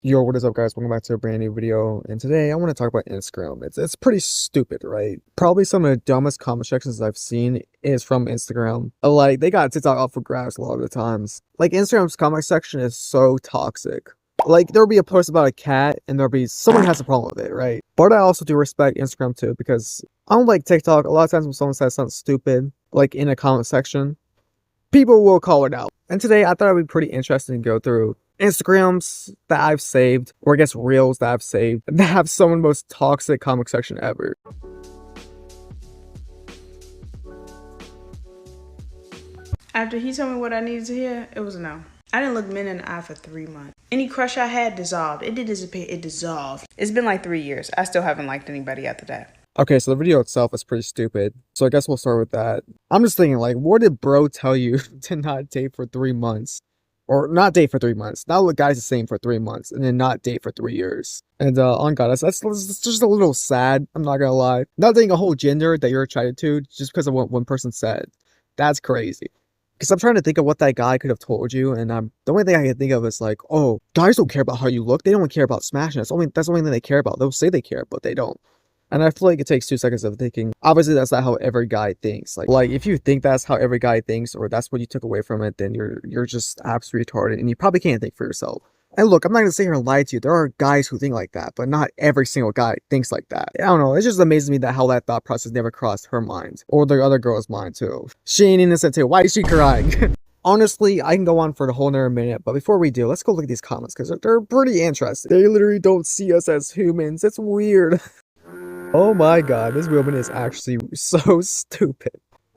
Yo, what is up, guys? Welcome back to a brand new video. And today I want to talk about Instagram. It's pretty stupid, right? Probably some of the dumbest comment sections I've seen is from Instagram. Like, they got TikTok up for grabs a lot of the times. Like, Instagram's comment section is so toxic. Like, there'll be a post about a cat, and there'll be someone has a problem with it, right? But I also do respect Instagram too, because unlike TikTok, a lot of times when someone says something stupid, like in a comment section, people will call it out. And today I thought it would be pretty interesting to go through Instagrams that I've saved, or I guess reels that I've saved, that have some of the most toxic comic section ever. After he told me what I needed to hear, it was a no. I didn't look men in the eye for 3 months. Any crush I had dissolved. It did dissipate, it dissolved. It's been like 3 years. I still haven't liked anybody after that. Okay, so the video itself is pretty stupid, so I guess we'll start with that. I'm just thinking, like, what did bro tell you to not date for 3 months? Or not date for 3 months. Not what guys are saying for 3 months, and then not date for 3 years. And on God, that's just a little sad. I'm not gonna lie. Not dating a whole gender that you're attracted to just because of what one person said. That's crazy. Because I'm trying to think of what that guy could have told you, and the only thing I can think of is like, oh, guys don't care about how you look. They don't care about smashing. That's the only thing they care about. They'll say they care, but they don't. And I feel like it takes 2 seconds of thinking. Obviously, that's not how every guy thinks. Like if you think that's how every guy thinks, or that's what you took away from it, then you're just absolutely retarded, and you probably can't think for yourself. And look, I'm not gonna sit here and lie to you. There are guys who think like that, but not every single guy thinks like that. I don't know. It just amazes me that how that thought process never crossed her mind, or the other girl's mind too. She ain't innocent too. Why is she crying? Honestly, I can go on for the whole nother minute, but before we do, let's go look at these comments because they're pretty interesting. They literally don't see us as humans. It's weird. Oh my God, this woman is actually so stupid.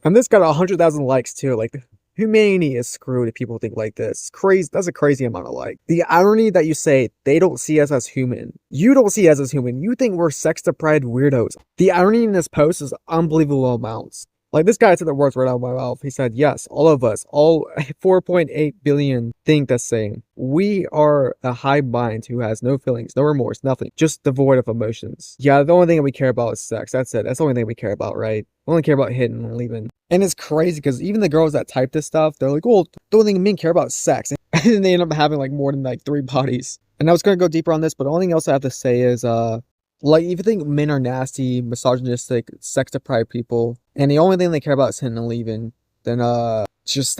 And this got 100,000 likes too. Like, humanity is screwed if people think like this. Crazy. That's a crazy amount of like. The irony that you say they don't see us as human. You don't see us as human. You think we're sex deprived weirdos. The irony in this post is unbelievable amounts. Like, this guy said the words right out of my mouth. He said, yes, all of us, all 4.8 billion think the same. We are a hive mind who has no feelings, no remorse, nothing, just devoid of emotions. Yeah, the only thing that we care about is sex. That's it. That's the only thing we care about, right? We only care about hitting and leaving. And it's crazy because even the girls that type this stuff, they're like, well, the only thing men care about is sex. And they end up having like more than like 3 bodies. And I was going to go deeper on this, but the only thing else I have to say is, like, if you think men are nasty, misogynistic, sex-deprived people, and the only thing they care about is hitting and leaving, then, just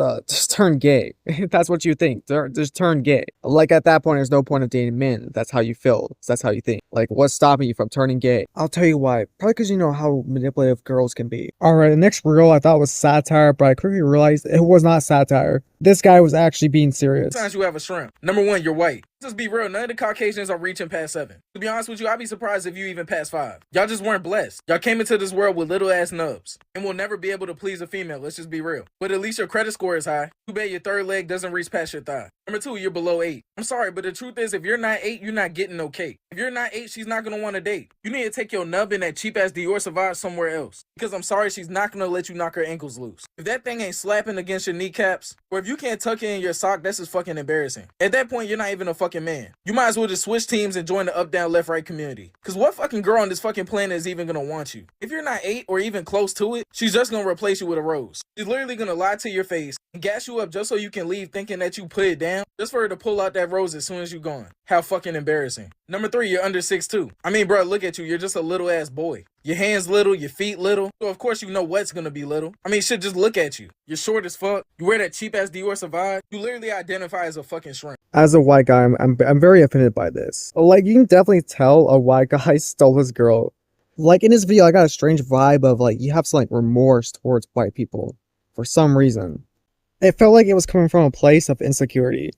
turn gay. If that's what you think, just turn gay. Like, at that point, there's no point of dating men. That's how you feel. That's how you think. Like, what's stopping you from turning gay? I'll tell you why. Probably because you know how manipulative girls can be. Alright, the next reel I thought was satire, but I quickly realized it was not satire. This guy was actually being serious. Sometimes you have a shrimp. Number one, you're white. Let's just be real, none of the Caucasians are reaching past 7. To be honest with you, I'd be surprised if you even passed 5. Y'all just weren't blessed. Y'all came into this world with little ass nubs and will never be able to please a female, let's just be real. But at least your credit score is high. Too bad your third leg doesn't reach past your thigh. Number 2, you're below 8. I'm sorry, but the truth is, if you're not 8, you're not getting no cake. If you're not 8, she's not gonna want to date. You need to take your nub in that cheap ass Dior Sauvage somewhere else. Because I'm sorry, she's not gonna let you knock her ankles loose. If that thing ain't slapping against your kneecaps, or if you can't tuck it in your sock, that's just fucking embarrassing. At that point, you're not even a fucking man. You might as well just switch teams and join the up, down, left, right community. Cause what fucking girl on this fucking planet is even gonna want you? If you're not 8 or even close to it, she's just gonna replace you with a rose. She's literally gonna lie to your face and gas you up just so you can leave thinking that you put it down, just for her to pull out that rose as soon as you're gone. How fucking embarrassing. Number 3, you're under 6'2". I mean, bro, look at you. You're just a little ass boy. Your hands little, your feet little. So of course you know what's gonna be little. I mean, shit, just look at you. You're short as fuck. You wear that cheap ass Dior Sauvage. You literally identify as a fucking shrimp. As a white guy, I'm very offended by this. Like, you can definitely tell a white guy stole his girl. Like, in this video, I got a strange vibe of, like, you have some, like, remorse towards white people for some reason. It felt like it was coming from a place of insecurity.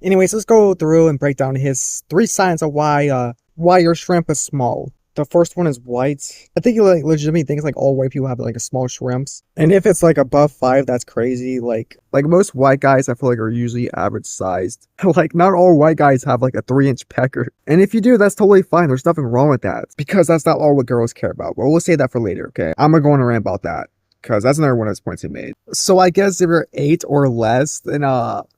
Anyways, let's go through and break down his 3 signs of why your shrimp is small. The first one is white. I think you like legitimately think like all white people have like a small shrimps. And if it's like above 5, that's crazy. Like most white guys I feel like are usually average sized. Like, not all white guys have like a 3-inch pecker. And if you do, that's totally fine. There's nothing wrong with that. Because that's not all what girls care about. But we'll say that for later, okay? I'm gonna go on a rant about that, because that's another one of his points he made. So I guess if you're 8 or less, then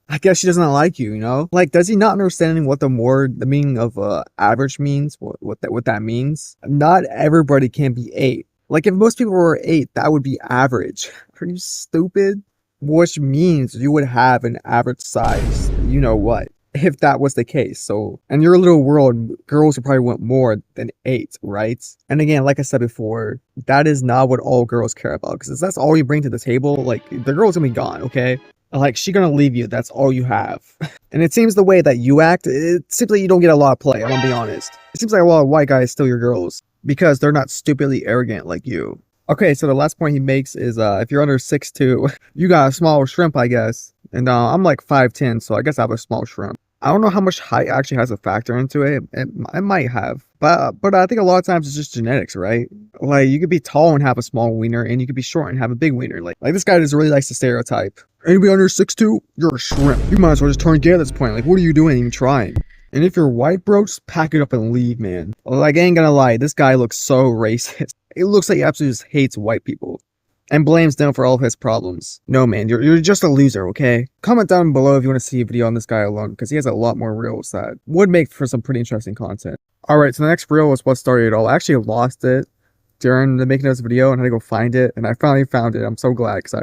I guess she doesn't like you, you know? Like, does he not understand what the meaning of average means? What that means? Not everybody can be 8. Like, if most people were 8, that would be average. Are you stupid? Which means you would have an average size, you know what? if that was the case. So in your little world, girls would probably want more than 8, right? And again, like I said before, that is not what all girls care about, because that's all you bring to the table. Like, the girl's gonna be gone, okay? Like, she gonna leave you. That's all you have. And it seems the way that you act, it seems like you don't get a lot of play. I'm gonna be honest. It seems like a lot of white guys steal your girls because they're not stupidly arrogant like you. Okay, so the last point he makes is if you're under 6'2", you got a small shrimp, I guess. And I'm like 5'10", so I guess I have a small shrimp. I don't know how much height actually has a factor into it. It might have. But I think a lot of times it's just genetics, right? Like, you could be tall and have a small wiener, and you could be short and have a big wiener. Like this guy just really likes the stereotype. Anybody under 6'2", you're a shrimp. You might as well just turn gay at this point. Like, what are you doing even trying? And if you're white, bro, just pack it up and leave, man. Like, I ain't gonna lie, this guy looks so racist. It looks like he absolutely just hates white people and blames them for all of his problems. No, man, you're just a loser, okay? Comment down below if you want to see a video on this guy alone, because he has a lot more reels that would make for some pretty interesting content. Alright, so the next reel is what started it all. I actually lost it during the making of this video and had to go find it, and I finally found it. I'm so glad, because I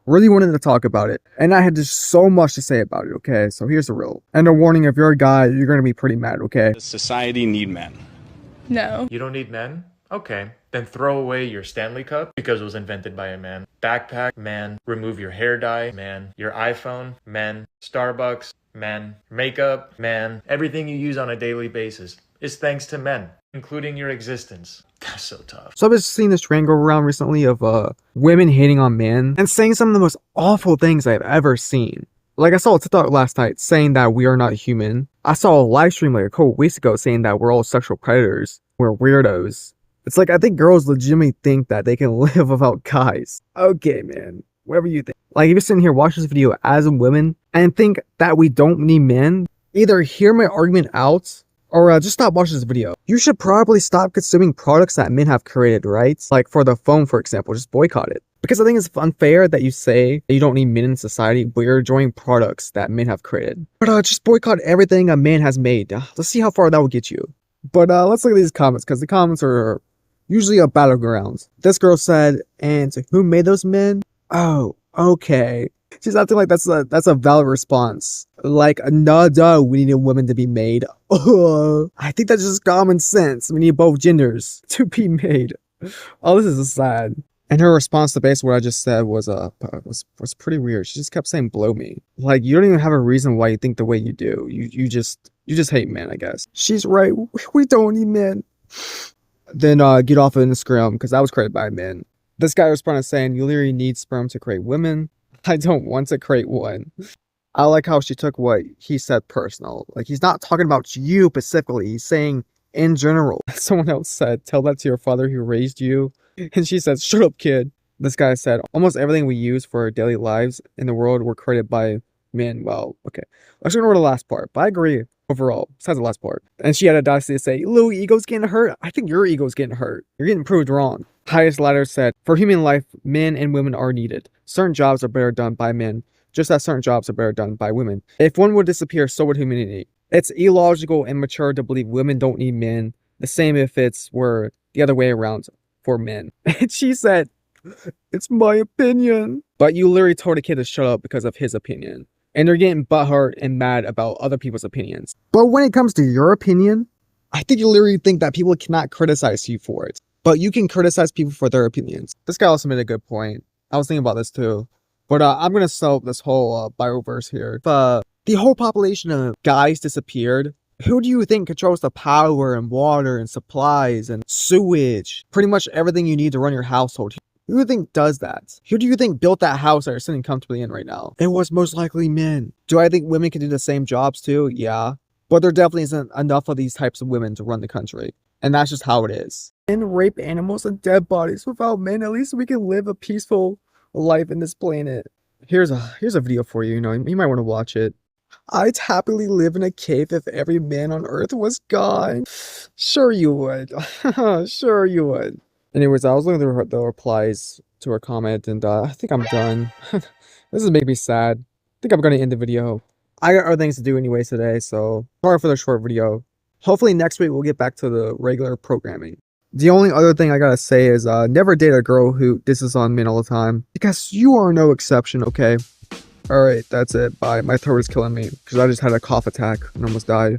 really wanted to talk about it, and I had just so much to say about it, okay? So here's the reel. And a warning, if you're a guy, you're gonna be pretty mad, okay? Does society need men? No. You don't need men? Okay. Then throw away your Stanley Cup because it was invented by a man. Backpack, man. Remove your hair dye, man. Your iPhone, man. Starbucks, man. Makeup, man. Everything you use on a daily basis is thanks to men, including your existence. That's so tough. So I've just seen this trend go around recently of women hating on men and saying some of the most awful things I've ever seen. Like, I saw a TikTok last night saying that we are not human. I saw a live stream like a couple weeks ago saying that we're all sexual predators. We're weirdos. It's like, I think girls legitimately think that they can live without guys. Okay, man. Whatever you think. Like, if you're sitting here watching this video as a woman and think that we don't need men, either hear my argument out or just stop watching this video. You should probably stop consuming products that men have created, right? Like for the phone, for example, just boycott it. Because I think it's unfair that you say that you don't need men in society, but you're enjoying products that men have created. But just boycott everything a man has made. Let's see how far that will get you. But let's look at these comments, because the comments are usually a battleground. This girl said, and who made those men? Oh, okay. She's acting like that's a valid response. Like, nah, duh, we need women to be made. I think that's just common sense. We need both genders to be made. Oh, this is sad. And her response to basically what I just said was pretty weird. She just kept saying blow me. Like, you don't even have a reason why you think the way you do. You just hate men, I guess. She's right. We don't need men. Then get off of Instagram, because that was created by men. This guy responded saying, you literally need sperm to create women. I don't want to create one. I like how she took what he said personal. Like, he's not talking about you specifically. He's saying in general. Someone else said, tell that to your father who raised you. And she said, shut up, kid. This guy said, almost everything we use for our daily lives in the world were created by men. Well, okay. Let's ignore the last part, but I agree overall, besides the last part. And she had a audacity to say, little ego's getting hurt. I think your ego's getting hurt. You're getting proved wrong. Highest Ladder said, for human life, men and women are needed. Certain jobs are better done by men, just as certain jobs are better done by women. If one would disappear, so would humanity. It's illogical and immature to believe women don't need men. The same if it's were the other way around for men. And she said, it's my opinion. But you literally told a kid to shut up because of his opinion. And they're getting butthurt and mad about other people's opinions. But when it comes to your opinion, I think you literally think that people cannot criticize you for it. But you can criticize people for their opinions. This guy also made a good point. I was thinking about this too. But I'm going to sell this whole Bioverse here. If the whole population of guys disappeared, who do you think controls the power and water and supplies and sewage? Pretty much everything you need to run your household. Who do you think does that? Who do you think built that house that you're sitting comfortably in right now? It was most likely men. Do I think women can do the same jobs too? Yeah. But there definitely isn't enough of these types of women to run the country. And that's just how it is. Men rape animals and dead bodies. Without men, at least we can live a peaceful life in this planet. Here's a video for you. You know, you might want to watch it. I'd happily live in a cave if every man on earth was gone. Sure you would. Sure you would. Anyways, I was looking through the replies to her comment, and I think I'm done. This is making me sad. I think I'm going to end the video. I got other things to do anyways today, so sorry for the short video. Hopefully next week we'll get back to the regular programming. The only other thing I gotta say is never date a girl who disses on men all the time, because you are no exception, okay? All right, that's it. Bye. My throat is killing me because I just had a cough attack and almost died.